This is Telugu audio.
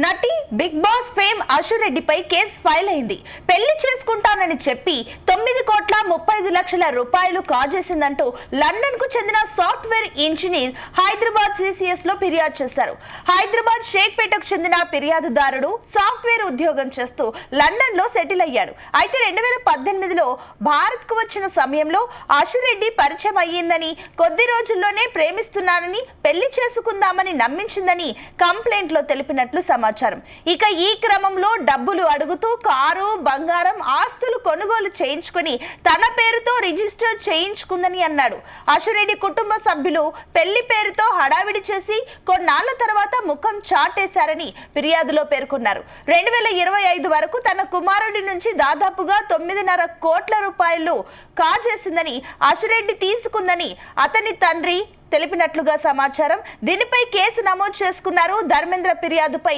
నటి బిగ్ బాస్ ఫేమ్ అశురెడ్డిపై కేసు ఫైల్ అయింది. పెళ్లి చేసుకుంటానని చెప్పి 9,35,00,000 రూపాయలు కాజేసిందంటూ లండన్ కు చెందిన సాఫ్ట్వేర్ ఇంజనీర్ హైదరాబాద్ సిసిఎస్ లో ఫిర్యాదు చేశారు. హైదరాబాద్ షేక్పేటకు చెందిన ఫిర్యాదుదారుడు సాఫ్ట్వేర్ ఉద్యోగం చేస్తూ లండన్ లో సెటిల్ అయ్యాడు. అయితే 2018లో భారత్ కు వచ్చిన సమయంలో అశురెడ్డి పరిచయం అయ్యిందని, కొద్ది రోజుల్లోనే ప్రేమిస్తున్నానని, పెళ్లి చేసుకుందామని నమ్మించిందని కంప్లైంట్ లో తెలిపినట్లు సమాచారం. ఇక ఈ క్రమంలో డబ్బులు అడుగుతూ కారు, బంగారం, ఆస్తులు కొనుగోలు చేయించుకుని తన పేరుతో రిజిస్టర్ చేయించుకుందని అన్నాడు. అశురెడ్డి కుటుంబ సభ్యులు పెళ్లి పేరుతో హడావిడి చేసి కొన్నాళ్ల తర్వాత ముఖం చాటేశారని ఫిర్యాదులో పేర్కొన్నారు. 2025 వరకు తన కుమారుడి నుంచి దాదాపుగా 9.5 కోట్ల రూపాయలు కాజేసిందని అశురెడ్డి తీసుకుందని అతని తండ్రి తెలిపినట్లుగా సమాచారం. దీనిపై కేసు నమోదు చేసుకున్నారు. ధర్మేంద్ర ఫిర్యాదుపై